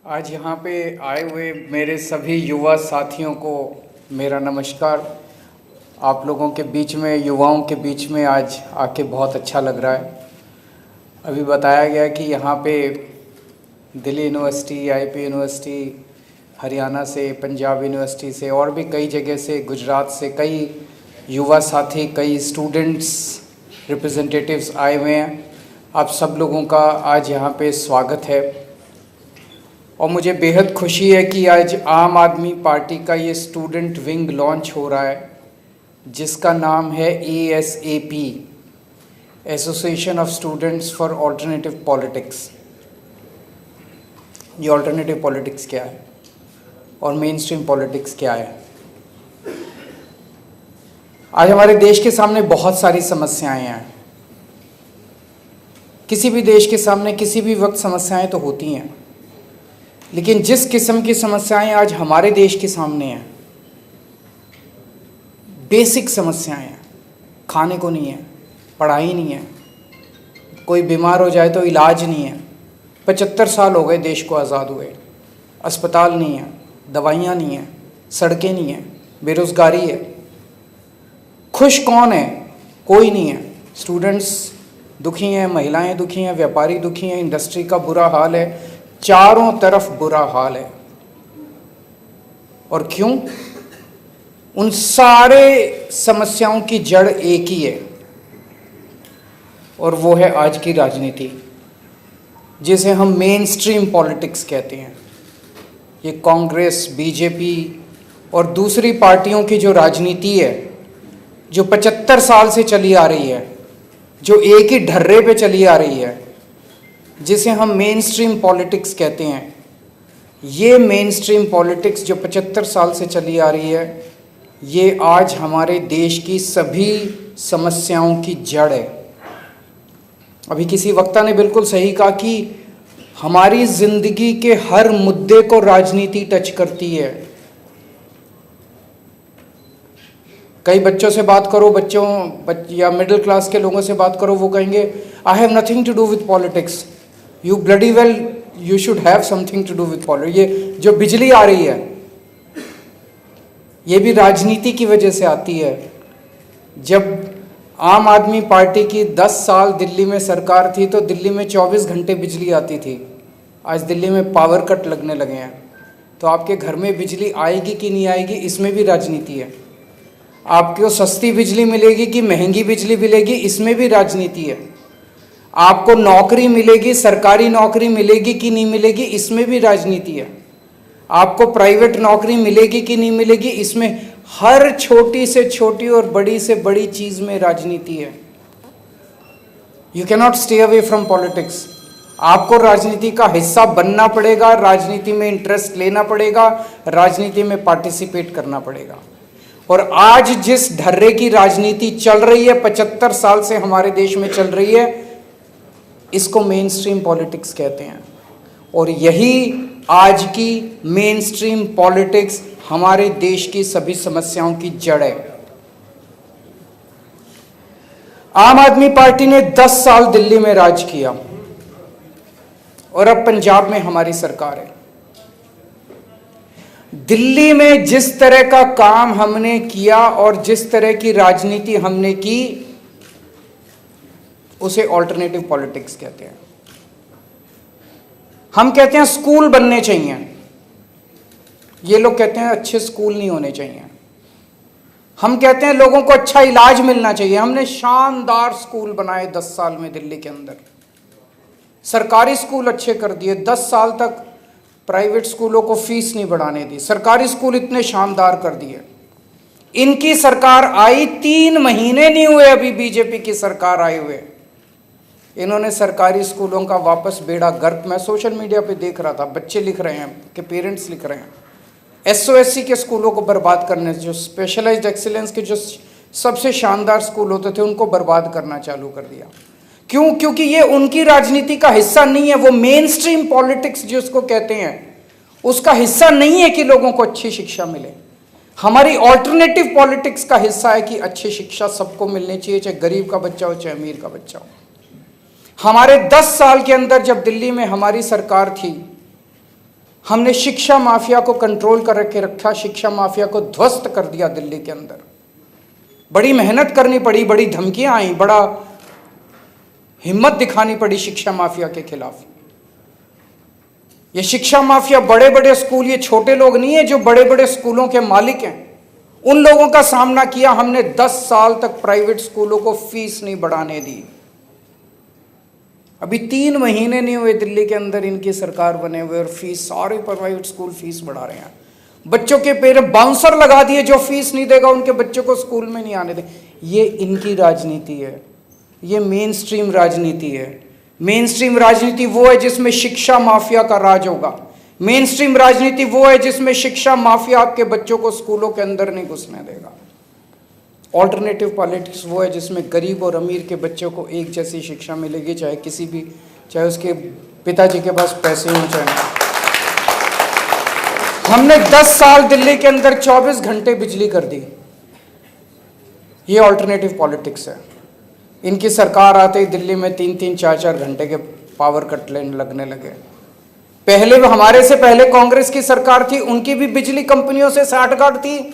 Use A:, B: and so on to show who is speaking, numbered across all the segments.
A: आज यहाँ पे आए हुए मेरे सभी युवा साथियों को मेरा नमस्कार। आप लोगों के बीच में, युवाओं के बीच में आज आके बहुत अच्छा लग रहा है। अभी बताया गया कि यहाँ पे Delhi university, IP university, Haryana से, पंजाब यूनिवर्सिटी से और भी कई जगह से, गुजरात से कई युवा साथी, कई स्टूडेंट्स रिप्रेजेंटेटिव्स आए हुए हैं। आप सब लोगों का आज यहाँ पे स्वागत है और मुझे बेहद खुशी है कि आज आम आदमी पार्टी का ये स्टूडेंट विंग लॉन्च हो रहा है, जिसका नाम है ASAP, association of students for alternative politics. ये ऑल्टरनेटिव पॉलिटिक्स क्या है और मेन स्ट्रीम पॉलिटिक्स क्या है? आज हमारे देश के सामने बहुत सारी समस्याएं हैं। किसी भी देश के सामने किसी भी वक्त समस्याएं तो होती हैं, लेकिन जिस किस्म की समस्याएं आज हमारे देश के सामने हैं, बेसिक समस्याएं हैं। खाने को नहीं है, पढ़ाई नहीं है, कोई बीमार हो जाए तो इलाज नहीं है। 75 साल हो गए देश को आज़ाद हुए, अस्पताल नहीं है, दवाइयाँ नहीं हैं, सड़कें नहीं हैं, बेरोज़गारी है। खुश कौन है? कोई नहीं है। स्टूडेंट्स दुखी हैं, महिलाएं दुखी हैं, व्यापारी दुखी हैं, इंडस्ट्री का बुरा हाल है, चारों तरफ बुरा हाल है। और क्यों? उन सारे समस्याओं की जड़ एक ही है और वो है आज की राजनीति, जिसे हम मेन स्ट्रीम पॉलिटिक्स कहते हैं। ये कांग्रेस, बीजेपी और दूसरी पार्टियों की जो राजनीति है, जो 75 साल से चली आ रही है, जो एक ही ढर्रे पे चली आ रही है, जिसे हम मेन स्ट्रीम पॉलिटिक्स कहते हैं। ये मेन स्ट्रीम पॉलिटिक्स जो 75 साल से चली आ रही है, ये आज हमारे देश की सभी समस्याओं की जड़ है। अभी किसी वक्ता ने बिल्कुल सही कहा कि हमारी जिंदगी के हर मुद्दे को राजनीति टच करती है। कई बच्चों से बात करो, या मिडिल क्लास के लोगों से बात करो, वो कहेंगे I have nothing to do with politics. You bloody well you should have something to do with politics. ये जो बिजली आ रही है, ये भी राजनीति की वजह से आती है। जब आम आदमी पार्टी की 10 साल दिल्ली में सरकार थी तो दिल्ली में 24 घंटे बिजली आती थी। आज दिल्ली में पावर कट लगने लगे हैं, तो आपके घर में बिजली आएगी कि नहीं आएगी, इसमें भी राजनीति है। आपको सस्ती बिजली मिलेगी कि महंगी बिजली मिलेगी, इसमें भी राजनीति है। आपको नौकरी मिलेगी, सरकारी नौकरी मिलेगी कि नहीं मिलेगी, इसमें भी राजनीति है। आपको प्राइवेट नौकरी मिलेगी कि नहीं मिलेगी, इसमें हर छोटी से छोटी और बड़ी से बड़ी चीज में राजनीति है। You cannot stay away from politics. आपको राजनीति का हिस्सा बनना पड़ेगा, राजनीति में इंटरेस्ट लेना पड़ेगा, राजनीति में पार्टिसिपेट करना पड़ेगा। और आज जिस ढर्रे की राजनीति चल रही है, 75 साल से हमारे देश में चल रही है, इसको मेन स्ट्रीम पॉलिटिक्स कहते हैं। और यही आज की मेन स्ट्रीम पॉलिटिक्स हमारे देश की सभी समस्याओं की जड़ है। आम आदमी पार्टी ने 10 साल दिल्ली में राज किया और अब पंजाब में हमारी सरकार है। दिल्ली में जिस तरह का काम हमने किया और जिस तरह की राजनीति हमने की, उसे ऑल्टरनेटिव पॉलिटिक्स कहते हैं। हम कहते हैं स्कूल बनने चाहिए, ये लोग कहते हैं अच्छे स्कूल नहीं होने चाहिए। हम कहते हैं लोगों को अच्छा इलाज मिलना चाहिए। हमने शानदार स्कूल बनाए 10 साल में दिल्ली के अंदर, सरकारी स्कूल अच्छे कर दिए। 10 साल तक प्राइवेट स्कूलों को फीस नहीं बढ़ाने दी, सरकारी स्कूल इतने शानदार कर दिए। इनकी सरकार आई 3 महीने नहीं हुए, अभी बीजेपी की सरकार आए हुए, इन्होंने सरकारी स्कूलों का वापस बेड़ा गर्क। मैं सोशल मीडिया पे देख रहा था, बच्चे लिख रहे हैं कि पेरेंट्स लिख रहे हैं, SOSC के स्कूलों को बर्बाद करने, जो स्पेशलाइज्ड एक्सीलेंस के जो सबसे शानदार स्कूल होते थे, उनको बर्बाद करना चालू कर दिया। क्यों? क्योंकि ये उनकी राजनीति का हिस्सा नहीं है। वो मेन स्ट्रीम पॉलिटिक्स जो उसको कहते हैं, उसका हिस्सा नहीं है कि लोगों को अच्छी शिक्षा मिले। हमारी ऑल्टरनेटिव पॉलिटिक्स का हिस्सा है कि अच्छी शिक्षा सबको मिलनी चाहिए, चाहे गरीब का बच्चा हो चाहे अमीर का बच्चा हो। हमारे 10 साल के अंदर जब दिल्ली में हमारी सरकार थी, हमने शिक्षा माफिया को कंट्रोल करके रखा, शिक्षा माफिया को ध्वस्त कर दिया दिल्ली के अंदर। बड़ी मेहनत करनी पड़ी, बड़ी धमकियां आई, बड़ा हिम्मत दिखानी पड़ी शिक्षा माफिया के खिलाफ। ये शिक्षा माफिया बड़े बड़े स्कूल, ये छोटे लोग नहीं है जो बड़े बड़े स्कूलों के मालिक हैं, उन लोगों का सामना किया हमने। 10 साल तक प्राइवेट स्कूलों को फीस नहीं बढ़ाने दी। अभी 3 महीने नहीं हुए दिल्ली के अंदर इनकी सरकार बने हुए और फीस, सारे प्राइवेट स्कूल फीस बढ़ा रहे हैं। बच्चों के पेरेंट्स बाउंसर लगा दिए, जो फीस नहीं देगा उनके बच्चों को स्कूल में नहीं आने दे। ये इनकी राजनीति है, ये मेन स्ट्रीम राजनीति है। मेन स्ट्रीम राजनीति वो है जिसमें शिक्षा माफिया का राज होगा। मेन स्ट्रीम राजनीति वो है जिसमें शिक्षा माफिया आपके बच्चों को स्कूलों के अंदर नहीं घुसने देगा। ऑल्टरनेटिव पॉलिटिक्स वो है जिसमें गरीब और अमीर के बच्चों को एक जैसी शिक्षा मिलेगी, चाहे किसी भी, चाहे उसके पिताजी के पास पैसे हों चाहे नहीं। हमने 10 साल दिल्ली के अंदर 24 घंटे बिजली कर दी। ये ऑल्टरनेटिव पॉलिटिक्स है। इनकी सरकार आते ही दिल्ली में 3-3, 4-4 घंटे के पावर कट लगने लगे। पहले हमारे से पहले कांग्रेस की सरकार थी, उनकी भी बिजली कंपनियों से साठगांठ थी।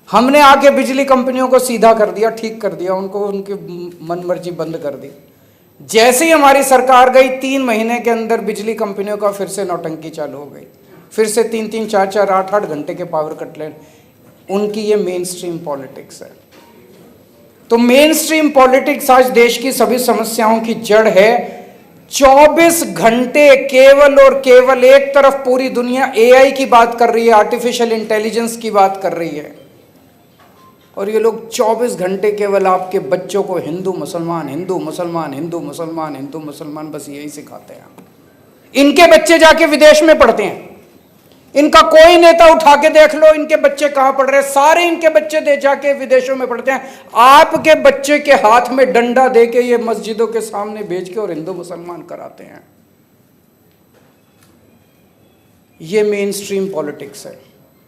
A: हमने आके बिजली कंपनियों को सीधा कर दिया, ठीक कर दिया, उनको उनकी मनमर्जी बंद कर दी। जैसे ही हमारी सरकार गई 3 महीने के अंदर बिजली कंपनियों का फिर से नौटंकी चालू हो गई। फिर से 3-3, 4-4, 8-8 घंटे के पावर कट उनकी ये मेन स्ट्रीम पॉलिटिक्स है। तो मेन स्ट्रीम पॉलिटिक्स आज देश की सभी समस्याओं की जड़ है। 24 घंटे केवल और केवल एक तरफ पूरी दुनिया एआई की बात कर रही है, आर्टिफिशियल इंटेलिजेंस की बात कर रही है, और ये लोग 24 घंटे केवल आपके बच्चों को हिंदू मुसलमान, हिंदू मुसलमान, हिंदू मुसलमान, हिंदू मुसलमान, बस यही सिखाते हैं। इनके बच्चे जाके विदेश में पढ़ते हैं। इनका कोई नेता उठा के देख लो इनके बच्चे कहां पढ़ रहे हैं, सारे इनके बच्चे दे जाके विदेशों में पढ़ते हैं। आपके बच्चे के हाथ में डंडा देके ये मस्जिदों के सामने भेज के और हिंदू मुसलमान कराते हैं। ये मेन स्ट्रीम पॉलिटिक्स है,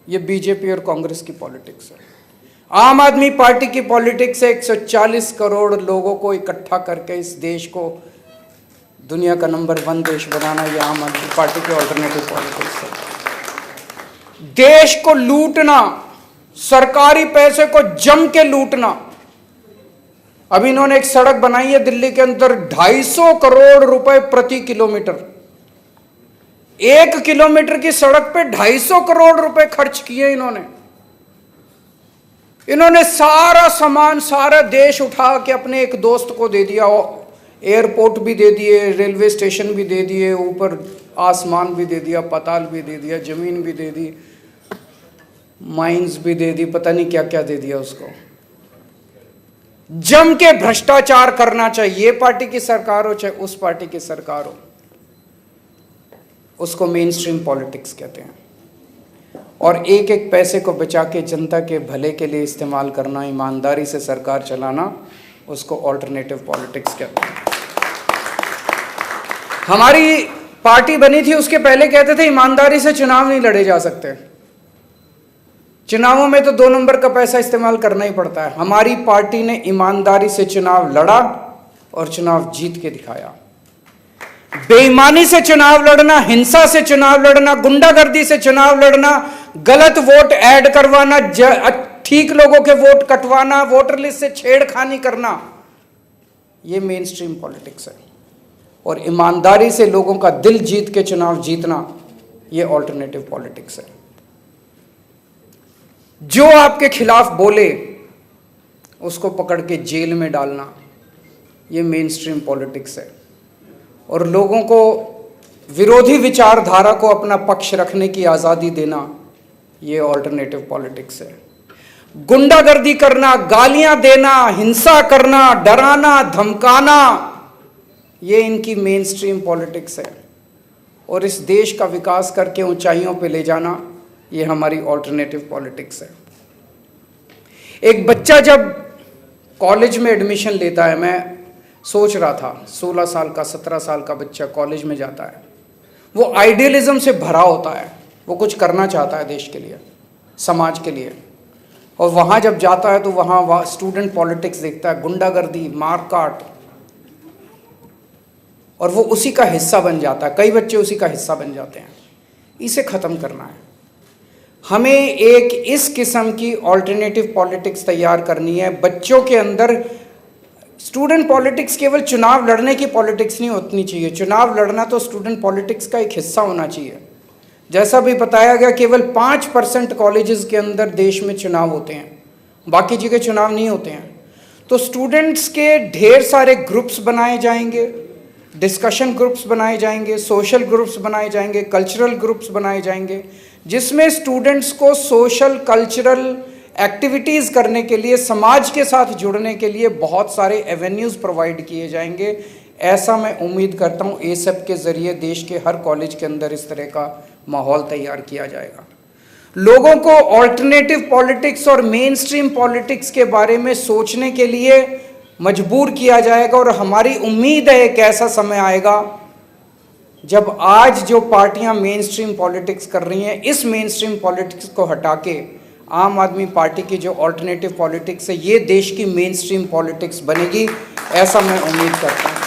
A: ये बीजेपी और कांग्रेस की पॉलिटिक्स है। आम आदमी पार्टी की पॉलिटिक्स है 140 करोड़ लोगों को इकट्ठा करके इस देश को दुनिया का नंबर 1 देश बनाना। ये आम आदमी पार्टी की ऑल्टरनेटिव पॉलिटिक्स है। देश को लूटना, सरकारी पैसे को जम के लूटना। अभी इन्होंने एक सड़क बनाई है दिल्ली के अंदर 250 करोड़ रुपए प्रति किलोमीटर। 1 किलोमीटर की सड़क पे 250 करोड़ रुपए खर्च किए इन्होंने सारा सामान, सारा देश उठा के अपने एक दोस्त को दे दिया। एयरपोर्ट भी दे दिए, रेलवे स्टेशन भी दे दिए, ऊपर आसमान भी दे दिया, पाताल भी दे दिया, जमीन भी दे दी, माइंस भी दे दी, पता नहीं क्या क्या दे दिया उसको। जम के भ्रष्टाचार करना, चाहिए ये पार्टी की सरकार हो चाहे उस पार्टी की सरकार हो, उसको मेन स्ट्रीम पॉलिटिक्स कहते हैं। और एक एक पैसे को बचा के जनता के भले के लिए इस्तेमाल करना, ईमानदारी से सरकार चलाना, उसको ऑल्टरनेटिव पॉलिटिक्स कहते हैं। हमारी पार्टी बनी थी उसके पहले कहते थे ईमानदारी से चुनाव नहीं लड़े जा सकते, चुनावों में तो 2 नंबर का पैसा इस्तेमाल करना ही पड़ता है। हमारी पार्टी ने ईमानदारी से चुनाव लड़ा और चुनाव जीत के दिखाया। बेईमानी से चुनाव लड़ना, हिंसा से चुनाव लड़ना, गुंडागर्दी से चुनाव लड़ना, गलत वोट ऐड करवाना, ठीक लोगों के वोट कटवाना, वोटर लिस्ट से छेड़खानी करना, ये मेन स्ट्रीम पॉलिटिक्स है। और ईमानदारी से लोगों का दिल जीत के चुनाव जीतना, ये ऑल्टरनेटिव पॉलिटिक्स है। जो आपके खिलाफ बोले उसको पकड़ के जेल में डालना, ये मेन स्ट्रीम पॉलिटिक्स है। और लोगों को विरोधी विचारधारा को अपना पक्ष रखने की आज़ादी देना, ये ऑल्टरनेटिव पॉलिटिक्स है। गुंडागर्दी करना, गालियां देना, हिंसा करना, डराना, धमकाना, ये इनकी मेन स्ट्रीम पॉलिटिक्स है। और इस देश का विकास करके ऊंचाइयों पे ले जाना, ये हमारी ऑल्टरनेटिव पॉलिटिक्स है। एक बच्चा जब कॉलेज में एडमिशन लेता है, मैं सोच रहा था 16 साल का, 17 साल का बच्चा कॉलेज में जाता है, वो आइडियलिज्म से भरा होता है, वो कुछ करना चाहता है देश के लिए, समाज के लिए। और वहाँ जब जाता है तो वहाँ स्टूडेंट पॉलिटिक्स देखता है, गुंडागर्दी, मारकाट, और वो उसी का हिस्सा बन जाता है। कई बच्चे उसी का हिस्सा बन जाते हैं। इसे ख़त्म करना है। हमें एक इस किस्म की ऑल्टरनेटिव पॉलिटिक्स तैयार करनी है। बच्चों के अंदर स्टूडेंट पॉलिटिक्स केवल चुनाव लड़ने की पॉलिटिक्स नहीं होनी चाहिए। चुनाव लड़ना तो स्टूडेंट पॉलिटिक्स का एक हिस्सा होना चाहिए। जैसा भी बताया गया, केवल 5% कॉलेजेस के अंदर देश में चुनाव होते हैं, बाकी जगह चुनाव नहीं होते हैं। तो स्टूडेंट्स के ढेर सारे ग्रुप्स बनाए जाएंगे, डिस्कशन ग्रुप्स बनाए जाएंगे, सोशल ग्रुप्स बनाए जाएंगे, कल्चरल ग्रुप्स बनाए जाएंगे, जिसमें स्टूडेंट्स को सोशल कल्चरल एक्टिविटीज़ करने के लिए, समाज के साथ जुड़ने के लिए बहुत सारे एवेन्यूज़ प्रोवाइड किए जाएंगे। ऐसा मैं उम्मीद करता हूँ एसेप के ज़रिए देश के हर कॉलेज के अंदर इस तरह का माहौल तैयार किया जाएगा। लोगों को ऑल्टरनेटिव पॉलिटिक्स और मेन स्ट्रीम पॉलिटिक्स के बारे में सोचने के लिए मजबूर किया जाएगा। और हमारी उम्मीद है एक ऐसा समय आएगा जब आज जो पार्टियां मेन स्ट्रीम पॉलिटिक्स कर रही हैं, इस मेन स्ट्रीम पॉलिटिक्स को हटा के आम आदमी पार्टी की जो ऑल्टरनेटिव पॉलिटिक्स है, ये देश की मेन स्ट्रीम पॉलिटिक्स बनेगी, ऐसा मैं उम्मीद करता हूँ।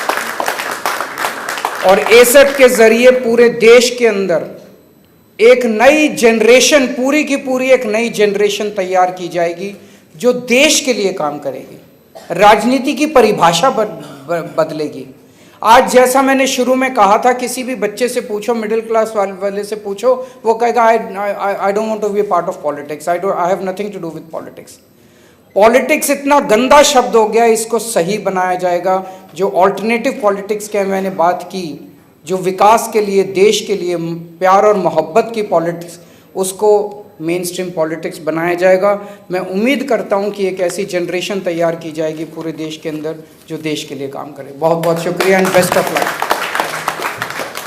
A: और एसेप के ज़रिए पूरे देश के अंदर एक नई जनरेशन, पूरी की पूरी एक नई जनरेशन तैयार की जाएगी जो देश के लिए काम करेगी, राजनीति की परिभाषा बदलेगी। आज जैसा मैंने शुरू में कहा था, किसी भी बच्चे से पूछो, मिडिल क्लास वाले से पूछो, वो कहेगा I don't want to be part of politics, I have nothing to do with politics. Politics इतना गंदा शब्द हो गया, इसको सही बनाया जाएगा। जो ऑल्टरनेटिव पॉलिटिक्स की मैंने बात की, जो विकास के लिए, देश के लिए प्यार और मोहब्बत की पॉलिटिक्स, उसको मेन स्ट्रीम पॉलिटिक्स बनाया जाएगा। मैं उम्मीद करता हूं कि एक ऐसी जनरेशन तैयार की जाएगी पूरे देश के अंदर जो देश के लिए काम करे। बहुत बहुत शुक्रिया एंड बेस्ट ऑफ लक।